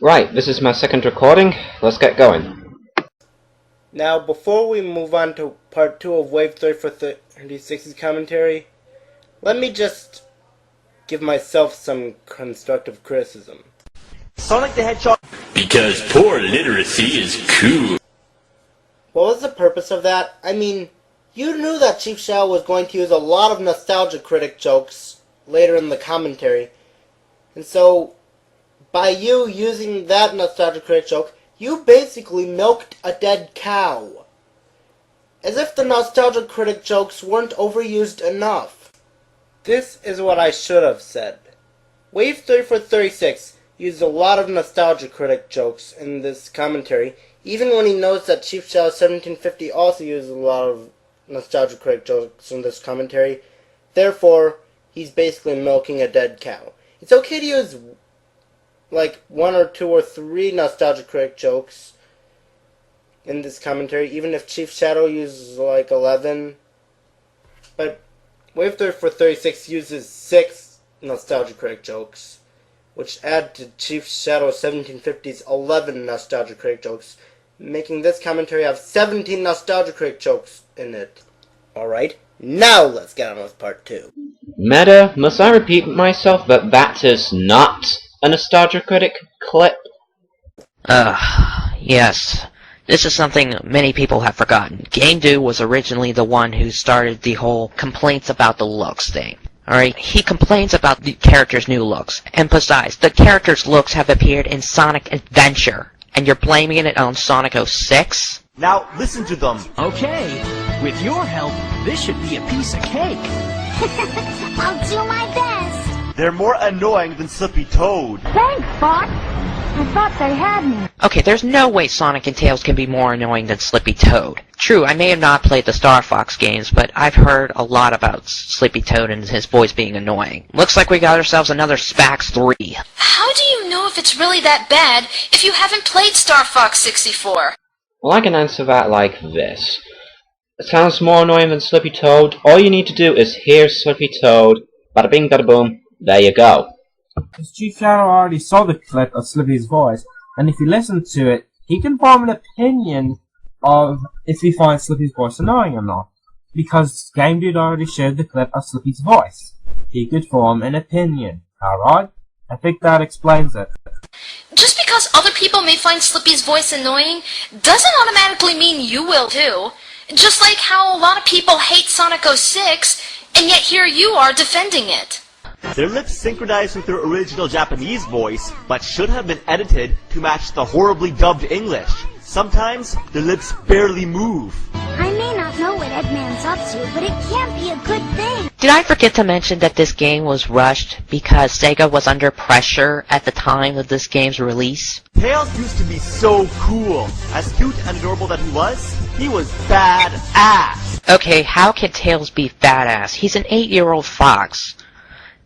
Right, this is my second recording. Let's get going. Now, before we move on to part 2 of Wave 3 for 36's commentary, let me just give myself some constructive criticism. Sonic the Hedgehog. Because poor literacy is cool. What was the purpose of that? I mean, you knew that Chief Shadow was going to use a lot of Nostalgia Critic jokes later in the commentary. And so, by you using that Nostalgia Critic joke, you basically milked a dead cow. As if the Nostalgia Critic jokes weren't overused enough. This is what I should have said. Wave 3 for 36 used a lot of Nostalgia Critic jokes in this commentary, even when he knows that Chief Shadow 1750 also uses a lot of Nostalgia Critic jokes in this commentary. Therefore, he's basically milking a dead cow. It's okay to use like 1 or 2 or 3 Nostalgia Critic jokes in this commentary, even if Chief Shadow uses like 11. But Wave 3 for 36 uses 6 Nostalgia Critic jokes, which add to Chief Shadow 1750's 11 Nostalgia Critic jokes, making this commentary have 17 Nostalgia Critic jokes in it. Alright, now let's get on with part 2. Meta, must I repeat myself that is not a Nostalgia Critic clip? Yes. This is something many people have forgotten. Game Dude was originally the one who started the whole complaints about the looks thing. Alright, he complains about the character's new looks. And besides, the character's looks have appeared in Sonic Adventure. And you're blaming it on Sonic 06? Now listen to them. Okay, with your help, this should be a piece of cake. I'll do my best. They're more annoying than Slippy Toad. Thanks, Fox. I thought they had me. Okay, there's no way Sonic and Tails can be more annoying than Slippy Toad. True, I may have not played the Star Fox games, but I've heard a lot about Slippy Toad and his voice being annoying. Looks like we got ourselves another Spax 3. How do you know if it's really that bad if you haven't played Star Fox 64? Well, I can answer that like this. It sounds more annoying than Slippy Toad. All you need to do is hear Slippy Toad. Bada bing, bada boom. There you go. Because Chief Shadow already saw the clip of Slippy's voice, and if he listens to it, he can form an opinion of if he finds Slippy's voice annoying or not. Because Game Dude already shared the clip of Slippy's voice. He could form an opinion. Alright? I think that explains it. Just because other people may find Slippy's voice annoying doesn't automatically mean you will too. Just like how a lot of people hate Sonic 06, and yet here you are defending it. Their lips synchronized with their original Japanese voice, but should have been edited to match the horribly dubbed English. Sometimes, their lips barely move. I may not know what Eggman's up to, but it can't be a good thing. Did I forget to mention that this game was rushed because Sega was under pressure at the time of this game's release? Tails used to be so cool. As cute and adorable that he was badass. Okay, how can Tails be badass? He's an 8-year-old fox.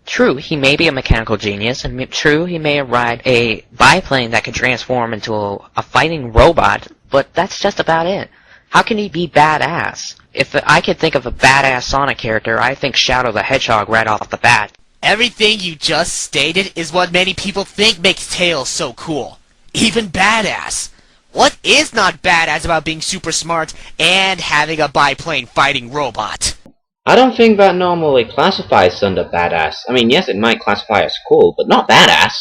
True, he may be a mechanical genius, and true, he may ride a biplane that can transform into a fighting robot, but that's just about it. How can he be badass? If I could think of a badass Sonic character, I think Shadow the Hedgehog right off the bat. Everything you just stated is what many people think makes Tails so cool. Even badass. What is not badass about being super smart and having a biplane fighting robot? I don't think that normally classifies under badass. I mean, yes, it might classify as cool, but not badass.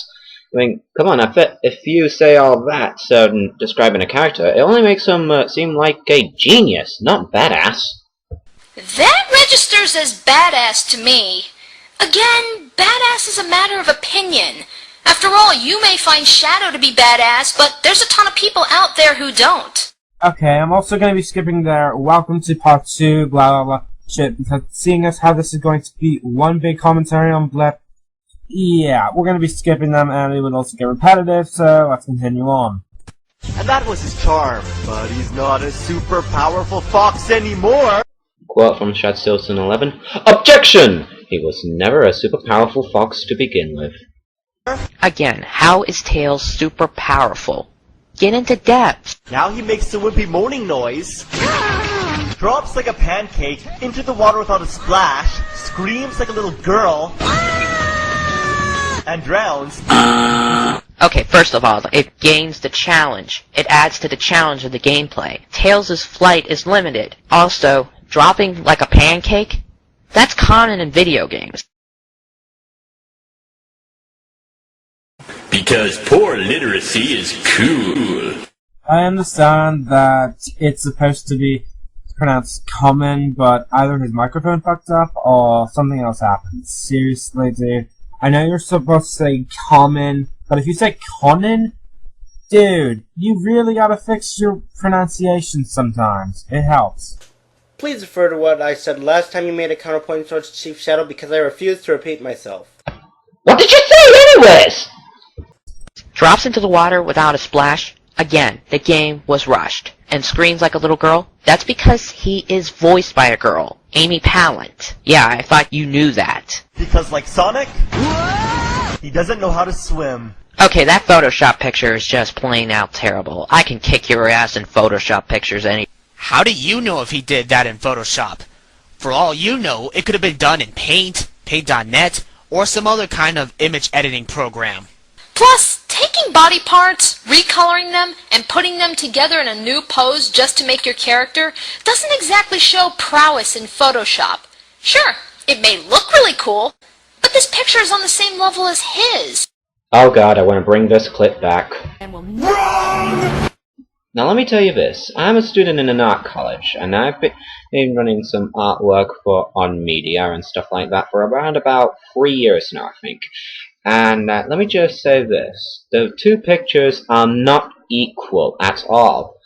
I mean, come on, if you say all that describing a character, it only makes him seem like a genius, not badass. That registers as badass to me. Again, badass is a matter of opinion. After all, you may find Shadow to be badass, but there's a ton of people out there who don't. Okay, I'm also going to be skipping their welcome to part 2, blah blah blah shit, because seeing as how this is going to be one big commentary on Blip, yeah, we're going to be skipping them and it would also get repetitive, so let's continue on. And that was his charm, but he's not a super powerful fox anymore. Quote from Shad Silson 11. Objection! He was never a super powerful fox to begin with. Again, how is Tails super powerful? Get into depth. Now he makes the wimpy moaning noise, drops like a pancake into the water without a splash, screams like a little girl, and drowns. Okay, first of all, it gains the challenge. It adds to the challenge of the gameplay. Tails' flight is limited. Also, dropping like a pancake? That's common in video games. Because poor literacy is cool. I understand that it's supposed to be pronounced common, but either his microphone fucked up or something else happened. Seriously, dude. I know you're supposed to say common, but if you say Conan, dude, you really gotta fix your pronunciation sometimes. It helps. Please refer to what I said last time you made a counterpoint towards Chief Shadow because I refuse to repeat myself. What did you say anyways? Drops into the water without a splash. Again, the game was rushed. And screams like a little girl. That's because he is voiced by a girl. Amy Pallant. Yeah, I thought you knew that. Because like Sonic, he doesn't know how to swim. Okay, that Photoshop picture is just plain out terrible. I can kick your ass in Photoshop pictures any... How do you know if he did that in Photoshop? For all you know, it could have been done in Paint, Paint.net, or some other kind of image editing program. Plus, taking body parts, recoloring them, and putting them together in a new pose just to make your character doesn't exactly show prowess in Photoshop. Sure, it may look really cool, but this picture is on the same level as his. Oh god, I want to bring this clip back. Now let me tell you this, I'm a student in an art college, and I've been running some artwork on media and stuff like that for around about 3 years now, I think. And let me just say this, the two pictures are not equal at all.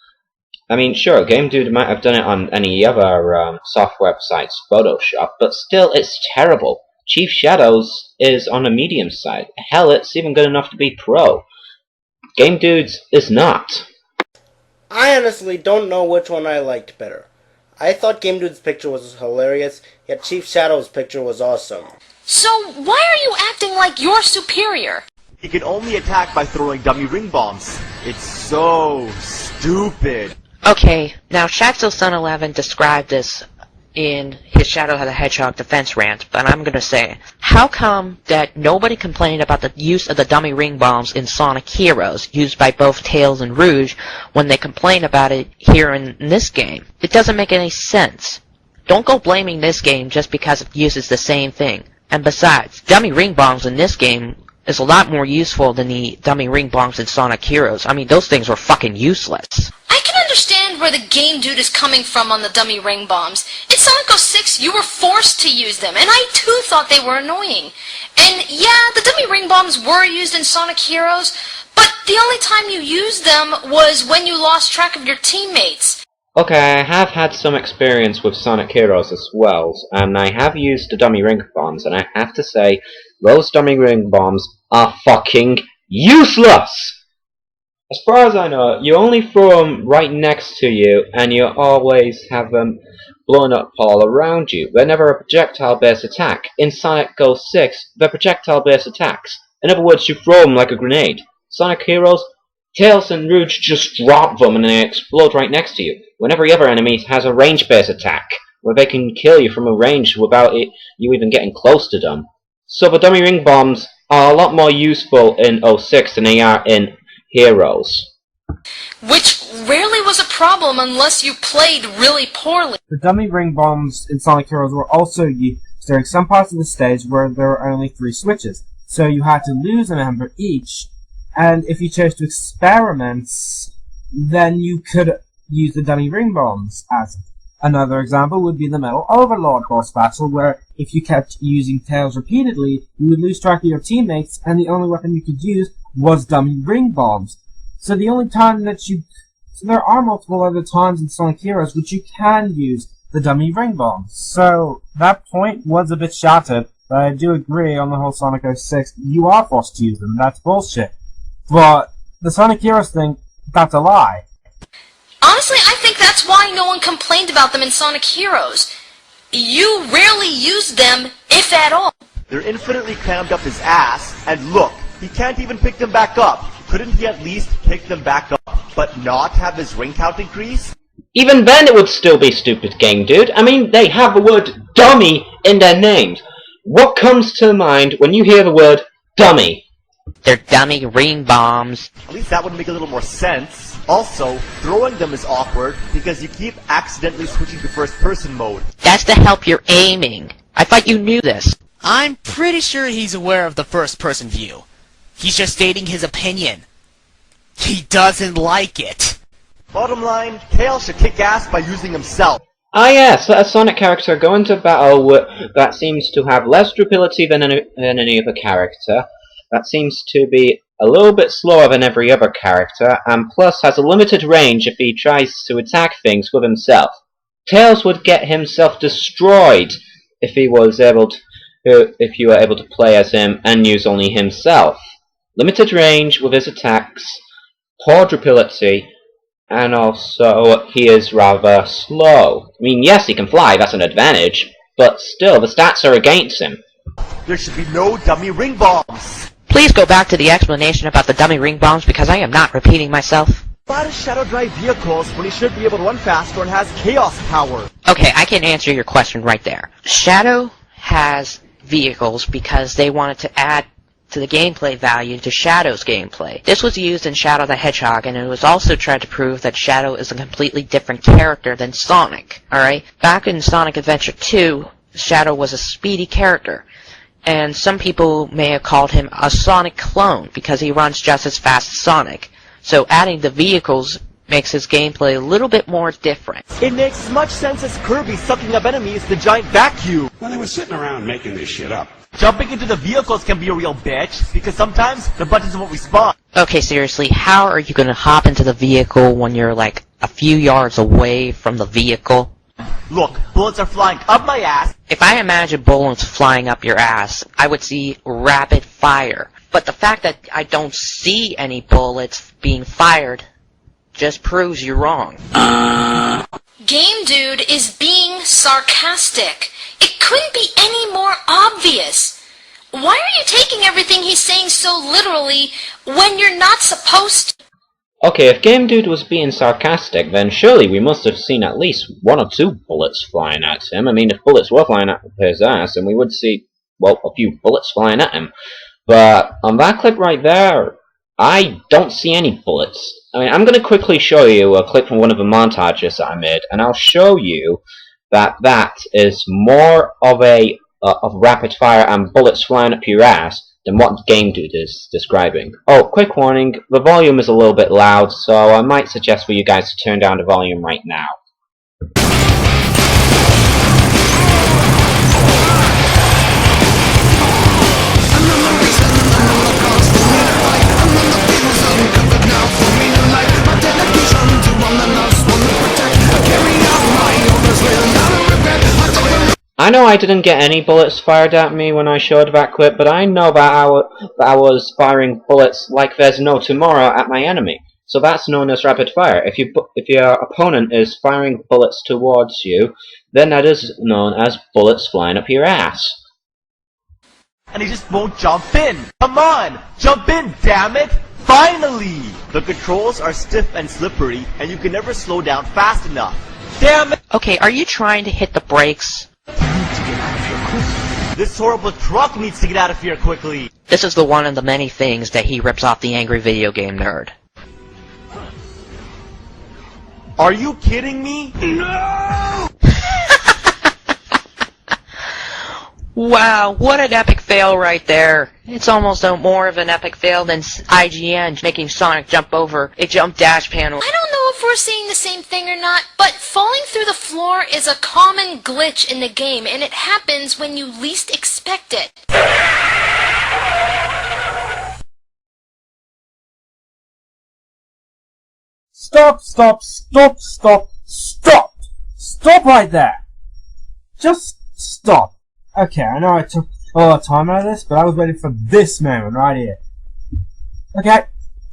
I mean, sure, Game Dude might have done it on any other software besides Photoshop, but still, it's terrible. Chief Shadows is on a medium side. Hell, it's even good enough to be pro. Game Dude's is not. I honestly don't know which one I liked better. I thought Game Dude's picture was hilarious, yet Chief Shadow's picture was awesome. So, why are you acting like you're superior? He can only attack by throwing dummy ring bombs. It's so stupid. Okay, now Shaxo11 described this in his Shadow the Hedgehog defense rant, but I'm gonna say, how come that nobody complained about the use of the dummy ring bombs in Sonic Heroes, used by both Tails and Rouge, when they complain about it here in this game? It doesn't make any sense. Don't go blaming this game just because it uses the same thing. And besides, dummy ring bombs in this game is a lot more useful than the dummy ring bombs in Sonic Heroes. I mean, those things were fucking useless. I can understand where the Game Dude is coming from on the dummy ring bombs. In Sonic 06, you were forced to use them, and I too thought they were annoying. And yeah, the dummy ring bombs were used in Sonic Heroes, but the only time you used them was when you lost track of your teammates. Okay, I have had some experience with Sonic Heroes as well, and I have used the dummy ring bombs, and I have to say, those dummy ring bombs are fucking useless! As far as I know, you only throw them right next to you, and you always have them blown up all around you. They're never a projectile-based attack. In Sonic 06, they're projectile-based attacks. In other words, you throw them like a grenade. Sonic Heroes, Tails and Rouge just drop them and they explode right next to you. When every other enemy has a range-based attack, where they can kill you from a range without you even getting close to them. So the dummy ring bombs are a lot more useful in 06 than they are in Heroes. Which rarely was a problem unless you played really poorly. The dummy ring bombs in Sonic Heroes were also used during some parts of the stage where there were only 3 switches, so you had to lose a member each, and if you chose to experiment, then you could use the dummy ring bombs as it. Another example would be the Metal Overlord boss battle, where if you kept using Tails repeatedly, you would lose track of your teammates, and the only weapon you could use was dummy ring bombs. So the only time that there are multiple other times in Sonic Heroes which you can use the dummy ring bombs. So that point was a bit shattered, but I do agree on the whole Sonic 06, you are forced to use them, that's bullshit. But the Sonic Heroes thing, that's a lie. Honestly, I think that's why no one complained about them in Sonic Heroes. You rarely used them, if at all. They're infinitely crammed up his ass, and look, he can't even pick them back up. Couldn't he at least pick them back up, but not have his ring count increase? Even then it would still be stupid, Game Dude. I mean, they have the word dummy in their names. What comes to mind when you hear the word dummy? They're dummy ring bombs. At least that would make a little more sense. Also, throwing them is awkward because you keep accidentally switching to first-person mode. That's to help your aiming. I thought you knew this. I'm pretty sure he's aware of the first-person view. He's just stating his opinion. He doesn't like it. Bottom line, Tails should kick ass by using himself. Ah yes, let a Sonic character go into battle that seems to have less durability than any other character, that seems to be a little bit slower than every other character, and plus has a limited range if he tries to attack things with himself. Tails would get himself destroyed if he was able to, if you were able to play as him and use only himself. Limited range with his attacks, poor durability, and also he is rather slow. I mean, yes, he can fly, that's an advantage, but still, the stats are against him. There should be no dummy ring bombs. Please go back to the explanation about the dummy ring bombs because I am not repeating myself. Why does Shadow drive vehicles when he should be able to run faster and has chaos power? Okay, I can answer your question right there. Shadow has vehicles because they wanted to add to the gameplay value to Shadow's gameplay. This was used in Shadow the Hedgehog, and it was also tried to prove that Shadow is a completely different character than Sonic. Alright? Back in Sonic Adventure 2, Shadow was a speedy character, and some people may have called him a Sonic clone because he runs just as fast as Sonic. So adding the vehicles makes his gameplay a little bit more different. It makes as much sense as Kirby sucking up enemies in the giant vacuum. Well, they were sitting around making this shit up. Jumping into the vehicles can be a real bitch, because sometimes the buttons won't respond. Okay, seriously, how are you gonna hop into the vehicle when you're like a few yards away from the vehicle? Look, bullets are flying up my ass. If I imagine bullets flying up your ass, I would see rapid fire. But the fact that I don't see any bullets being fired just proves you're wrong. Game Dude is being sarcastic. It couldn't be any more obvious. Why are you taking everything he's saying so literally when you're not supposed to? Okay, if Game Dude was being sarcastic, then surely we must have seen at least 1 or 2 bullets flying at him. I mean, if bullets were flying at his ass, then we would see, well, a few bullets flying at him. But on that clip right there, I don't see any bullets. I mean, I'm going to quickly show you a clip from one of the montages that I made, and I'll show you that that is more of a of rapid fire and bullets flying up your ass than what Game Dude is describing. Oh, quick warning, the volume is a little bit loud, so I might suggest for you guys to turn down the volume right now. I know I didn't get any bullets fired at me when I showed that clip, but I know that I was firing bullets like there's no tomorrow at my enemy. So that's known as rapid fire. If your opponent is firing bullets towards you, then that is known as bullets flying up your ass. And he just won't jump in. Come on, jump in, damn it! Finally! The controls are stiff and slippery, and you can never slow down fast enough. Damn it! Okay, are you trying to hit the brakes? This horrible truck needs to get out of here quickly. This is the one of the many things that he rips off the angry video game nerd. Are you kidding me? No! Wow, what an epic fail right there. It's almost more of an epic fail than IGN making Sonic jump over a jump dash panel. I don't know if we're seeing the same thing or not, but falling through the floor is a common glitch in the game, and it happens when you least expect it. Stop, stop, stop, stop, stop! Stop right there! Just stop. Okay, I know I took a lot of time out of this, but I was waiting for this moment right here. Okay,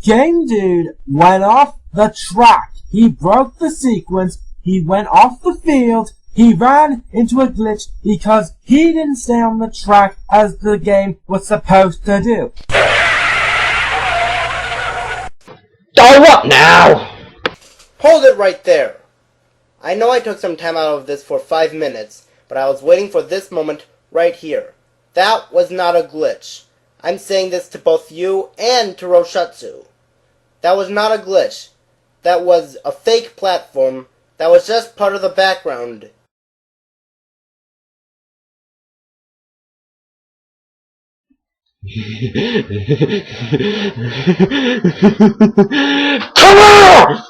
Game Dude went off the track. He broke the sequence. He went off the field. He ran into a glitch because he didn't stay on the track as the game was supposed to do. Oh, what now? Hold it right there. I know I took some time out of this for 5 minutes, but I was waiting for this moment right here. That was not a glitch. I'm saying this to both you and to Roshatsu. That was not a glitch. That was a fake platform. That was just part of the background. Come on!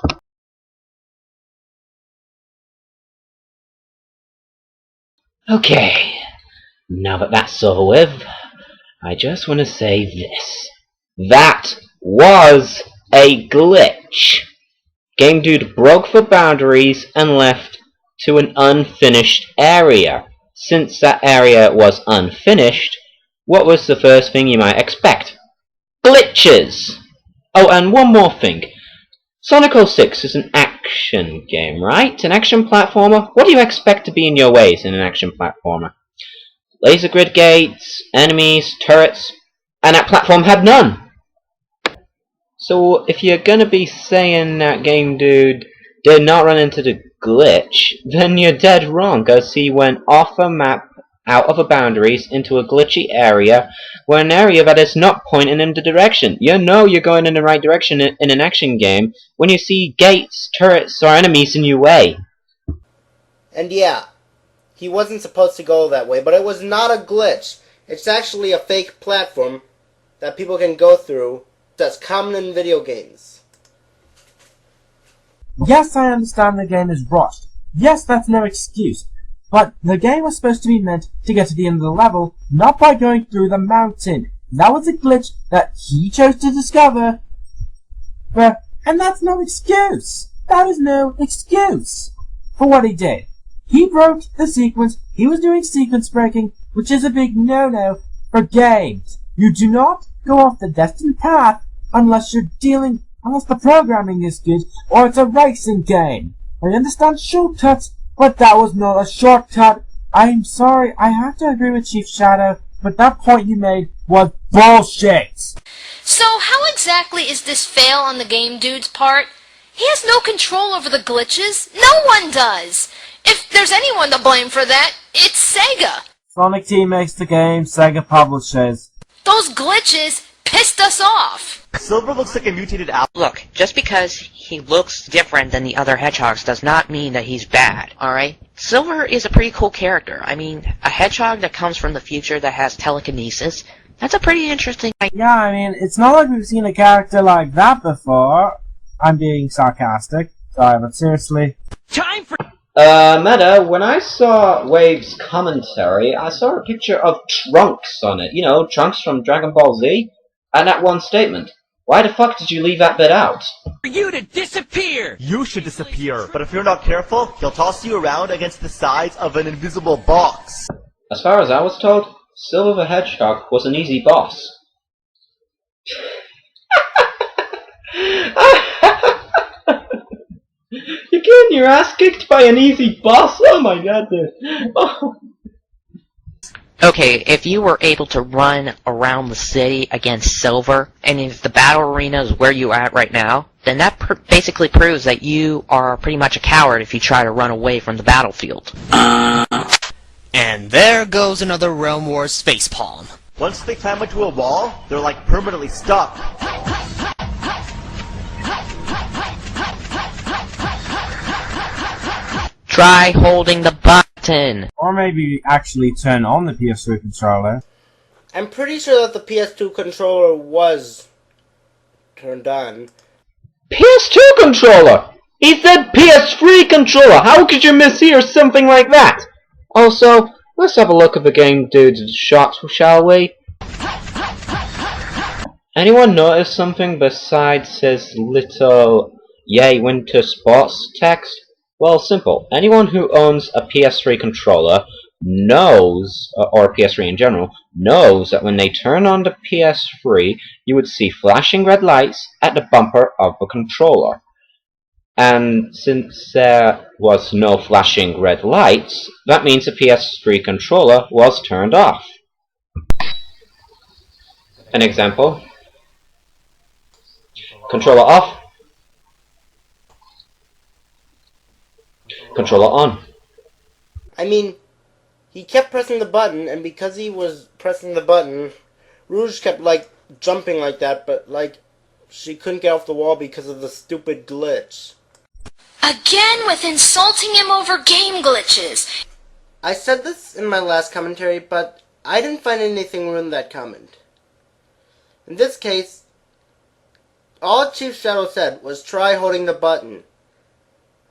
Okay, now that that's over with, I just want to say this. That was a glitch. Game Dude broke the boundaries and left to an unfinished area. Since that area was unfinished, what was the first thing you might expect? Glitches! Oh, and one more thing. Sonic 06 is an action game, right? An action platformer? What do you expect to be in your ways in an action platformer? Laser grid gates, enemies, turrets, and that platform had none! So if you're gonna be saying that Game Dude did not run into the glitch, then you're dead wrong, because he went off a map, out of the boundaries, into a glitchy area, where an area that is not pointing in the direction. You know you're going in the right direction in an action game when you see gates, turrets, or enemies in your way. And yeah, he wasn't supposed to go that way, but it was not a glitch. It's actually a fake platform that people can go through that's common in video games. Yes, I understand the game is rushed. Yes, that's no excuse. But the game was supposed to be meant to get to the end of the level, not by going through the mountain. That was a glitch that he chose to discover. And that's no excuse. That is no excuse for what he did. He broke the sequence. He was doing sequence breaking, which is a big no-no for games. You do not go off the destined path unless the programming is good or it's a racing game. I understand shortcuts, but that was not a shortcut. I'm sorry, I have to agree with Chief Shadow, but that point you made was bullshit. So how exactly is this fail on the Game Dude's part? He has no control over the glitches. No one does. If there's anyone to blame for that, it's Sega. Sonic Team makes the game, Sega publishes. Those glitches pissed us off. Silver looks like a mutated owl. Look, just because he looks different than the other hedgehogs does not mean that he's bad, alright? Silver is a pretty cool character. I mean, a hedgehog that comes from the future that has telekinesis, that's a pretty interesting idea. Yeah, I mean, it's not like we've seen a character like that before. I'm being sarcastic. Sorry, but seriously. Time for... Meta, when I saw Wave's commentary, I saw a picture of Trunks on it. You know, Trunks from Dragon Ball Z. And that one statement. Why the fuck did you leave that bit out? For you to disappear! You should disappear, but if you're not careful, he'll toss you around against the sides of an invisible box. As far as I was told, Silver the Hedgehog was an easy boss. You're getting your ass kicked by an easy boss? Oh my god, dude. Oh. Okay, if you were able to run around the city against Silver, and if the battle arena is where you're at right now, then that basically proves that you are pretty much a coward if you try to run away from the battlefield. And there goes another Realm Wars facepalm. Once they climb into a wall, they're like permanently stuck. Try holding the button! Or maybe actually turn on the PS3 controller. I'm pretty sure that the PS2 controller was turned on. PS2 controller! He said PS3 controller! How could you mishear something like that? Also, let's have a look at the Game Dude's shots, shall we? Anyone notice something besides his little "Yay Winter Sports" text? Well, simple. Anyone who owns a PS3 controller knows, or a PS3 in general, knows that when they turn on the PS3, you would see flashing red lights at the bumper of the controller. And since there was no flashing red lights, that means the PS3 controller was turned off. An example. Controller off. Controller on. I mean, he kept pressing the button, and because he was pressing the button Rouge kept, like, jumping like that, but, like, she couldn't get off the wall because of the stupid glitch. Again with insulting him over game glitches. I said this in my last commentary, but I didn't find anything wrong in that comment. In this case, all Chief Shadow said was try holding the button.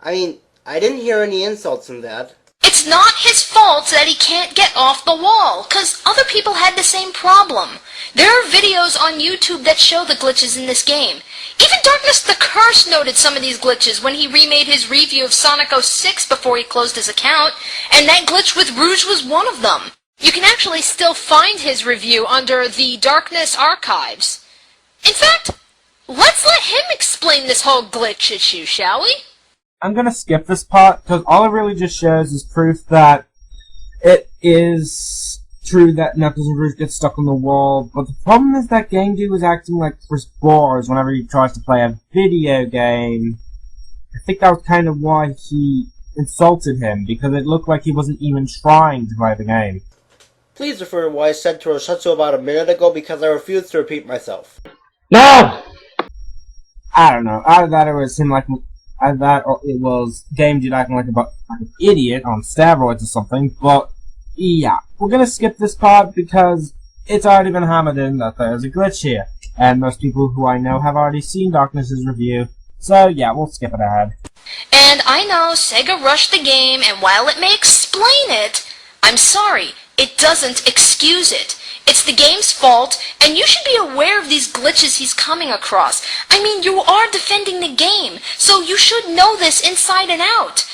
I mean, I didn't hear any insults in that. It's not his fault that he can't get off the wall, 'cause other people had the same problem. There are videos on YouTube that show the glitches in this game. Even Darkness the Curse noted some of these glitches when he remade his review of Sonic 06 before he closed his account, and that glitch with Rouge was one of them. You can actually still find his review under the Darkness archives. In fact, let's let him explain this whole glitch issue, shall we? I'm gonna skip this part, because all it really just shows is proof that it is true that Knuckles and Rouge get stuck on the wall, but the problem is that Game Dude was acting like Chris Bores whenever he tries to play a video game. I think that was kind of why he insulted him, because it looked like he wasn't even trying to play the game. Please refer to what I said to Roshatsu about a minute ago, because I refuse to repeat myself. No! I don't know. Either that or it was him like... Either that or it was Game Dude acting like an idiot on steroids or something, but... yeah. We're gonna skip this part because it's already been hammered in that there's a glitch here. And most people who I know have already seen Darkness's review. So yeah, we'll skip it ahead. And I know Sega rushed the game, and while it may explain it, I'm sorry, it doesn't excuse it. It's the game's fault, and you should be aware of these glitches he's coming across. I mean, you are defending the game, so you should know this inside and out.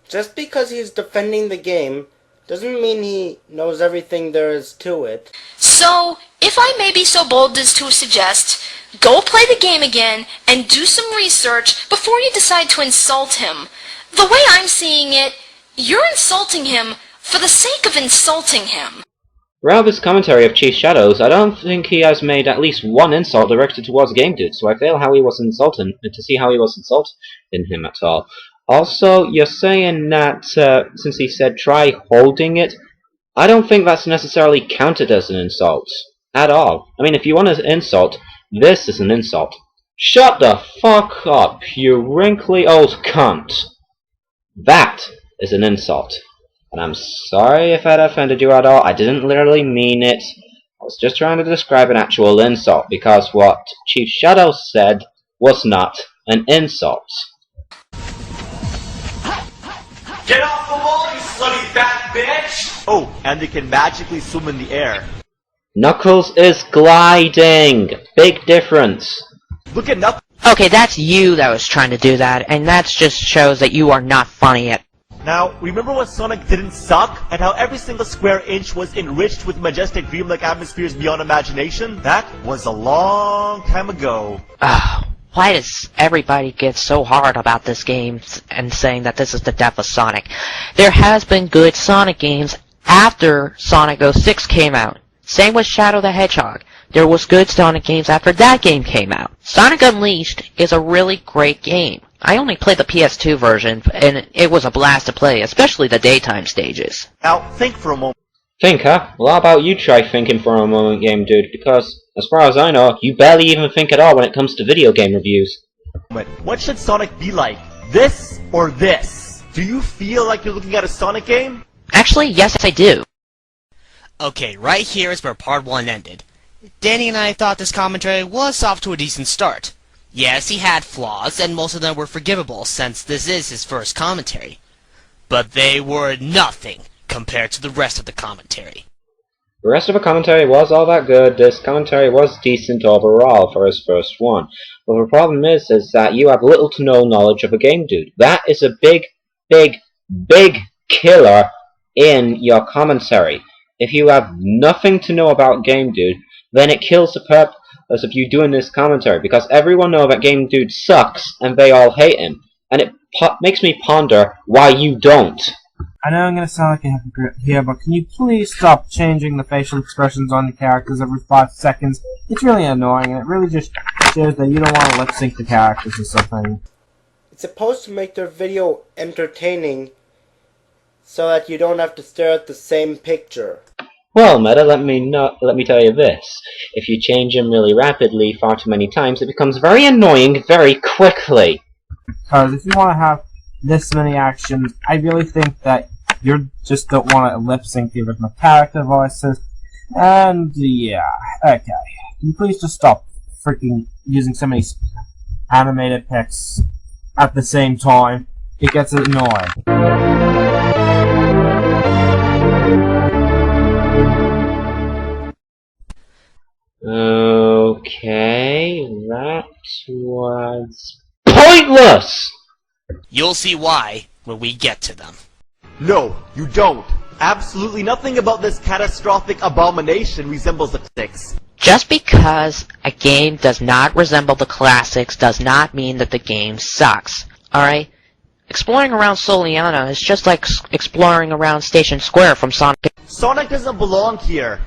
Just because he's defending the game doesn't mean he knows everything there is to it. So, if I may be so bold as to suggest, go play the game again and do some research before you decide to insult him. The way I'm seeing it, you're insulting him for the sake of insulting him. Throughout this commentary of Chief Shadows, I don't think he has made at least one insult directed towards Game Dude, so I fail how he was insulting to see how he was insulting him at all. Also, you're saying that since he said try holding it, I don't think that's necessarily counted as an insult at all. I mean, if you want to insult, this is an insult. Shut the fuck up, you wrinkly old cunt. That is an insult. And I'm sorry if that offended you at all. I didn't literally mean it. I was just trying to describe an actual insult, because what Chief Shadow said was not an insult. Get off the wall, you slutty fat bitch! Oh, and they can magically swim in the air. Knuckles is gliding! Big difference. Look at Knuckles. Okay, that's you that was trying to do that, and that just shows that you are not funny at. Now, remember when Sonic didn't suck, and how every single square inch was enriched with majestic dreamlike atmospheres beyond imagination? That was a long time ago. Why does everybody get so hard about this game and saying that this is the death of Sonic? There has been good Sonic games after Sonic 06 came out. Same with Shadow the Hedgehog. There was good Sonic games after that game came out. Sonic Unleashed is a really great game. I only played the PS2 version, and it was a blast to play, especially the daytime stages. Now, think for a moment. Think, huh? Well, how about you try thinking for a moment, Game Dude, because, as far as I know, you barely even think at all when it comes to video game reviews. What should Sonic be like? This or this? Do you feel like you're looking at a Sonic game? Actually, yes, I do. Okay, right here is where part 1 ended. Danny and I thought this commentary was off to a decent start. Yes, he had flaws, and most of them were forgivable since this is his first commentary. But they were nothing compared to the rest of the commentary. The rest of the commentary was all that good. This commentary was decent overall for his first one. But the problem is that you have little to no knowledge of a Game Dude. That is a big, big, big killer in your commentary. If you have nothing to know about Game Dude, then it kills the purpose of you doing this commentary, because everyone knows that Game Dude sucks and they all hate him. And it makes me ponder why you don't. I know I'm gonna sound like a hypocrite here, but can you please stop changing the facial expressions on the characters every 5 seconds? It's really annoying, and it really just shows that you don't want to lip sync the characters or something. It's supposed to make their video entertaining so that you don't have to stare at the same picture. Well, Meta, let me tell you this. If you change him really rapidly far too many times, it becomes very annoying very quickly. Because if you want to have this many actions, I really think that you just don't want to lip sync the original character voices. And yeah, okay. Can you please just stop freaking using so many animated pics at the same time? It gets annoying. Okay, that was pointless! You'll see why when we get to them. No, you don't. Absolutely nothing about this catastrophic abomination resembles the classics. Just because a game does not resemble the classics does not mean that the game sucks. Alright? Exploring around Soliana is just like exploring around Station Square from Sonic. Sonic doesn't belong here.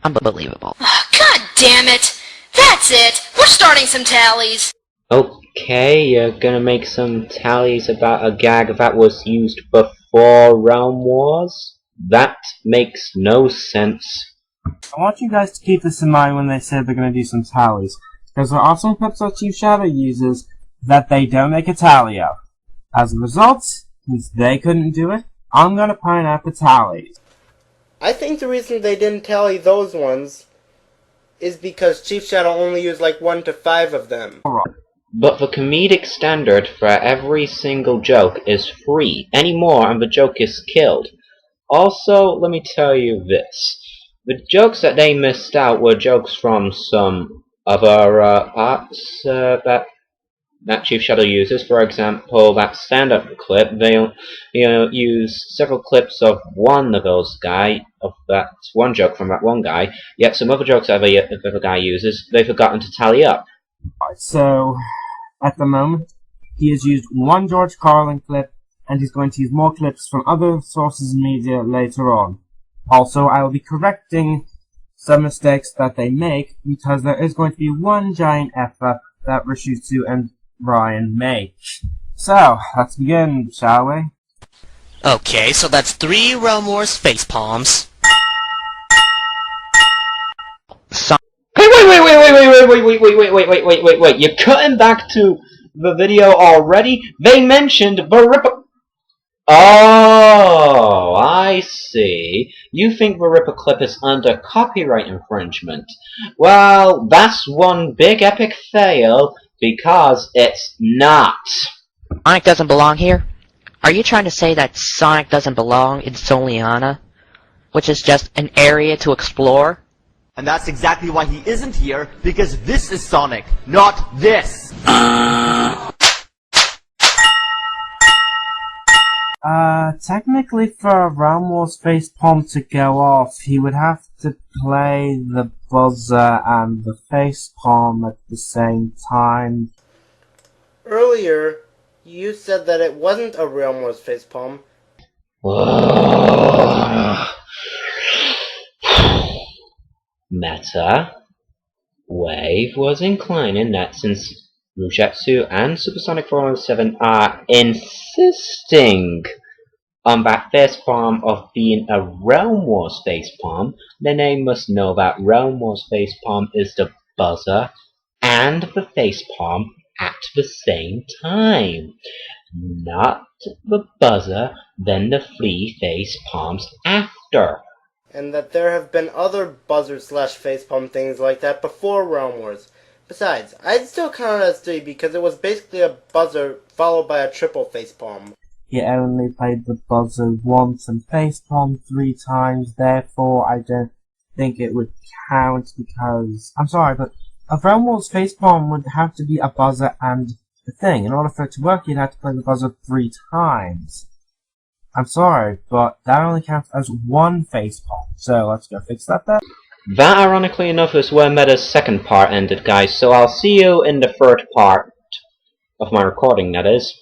Unbelievable. God damn it! That's it! We're starting some tallies! Okay, you're gonna make some tallies about a gag that was used before Realm Wars? That makes no sense. I want you guys to keep this in mind when they say they're going to do some tallies. Because there are some clips that Chief Shadow uses that they don't make a tally of. As a result, since they couldn't do it, I'm going to point out the tallies. I think the reason they didn't tally those ones is because Chief Shadow only used like 1 to 5 of them. Alright. But the comedic standard for every single joke is free. Any more and the joke is killed. Also, let me tell you this. The jokes that they missed out were jokes from some other parts that Chief Shadow uses. For example, that stand-up clip, they use several clips of one of those of that one joke from that one guy, yet some other jokes that the other guy uses, they've forgotten to tally up. So, at the moment, he has used one George Carlin clip, and he's going to use more clips from other sources of media later on. Also, I will be correcting some mistakes that they make, because there is going to be one giant effort that Rashutsu and Ryan make. So, let's begin, shall we? Okay, so that's 3 Realm Wars face palms. Hey, wait, you're cutting back to the video already? They mentioned Barippa. Oh, I see. You think the Ripper clip is under copyright infringement. Well, that's one big epic fail, because it's not. Sonic doesn't belong here? Are you trying to say that Sonic doesn't belong in Soliana? Which is just an area to explore? And that's exactly why he isn't here, because this is Sonic, not this! Technically for Realm Wars facepalm to go off, he would have to play the buzzer and the facepalm at the same time. Earlier, you said that it wasn't a Realm Wars facepalm. Meta Wave was inclining that since Rujetsu and Supersonic 407 are insisting on that facepalm of being a Realm Wars facepalm, then they must know that Realm Wars facepalm is the buzzer and the facepalm at the same time. Not the buzzer, then the 3 facepalms after. And that there have been other buzzer/facepalm things like that before Realm Wars. Besides, I'd still count it as 3 because it was basically a buzzer followed by a triple facepalm. He only played the buzzer once and facepalm 3 times, therefore I don't think it would count because... I'm sorry, but a Realm Wars facepalm would have to be a buzzer and a thing. In order for it to work, you'd have to play the buzzer 3 times. I'm sorry, but that only counts as 1 facepalm, so let's go fix that then. That, ironically enough, is where Meta's second part ended, guys, so I'll see you in the third part of my recording, that is.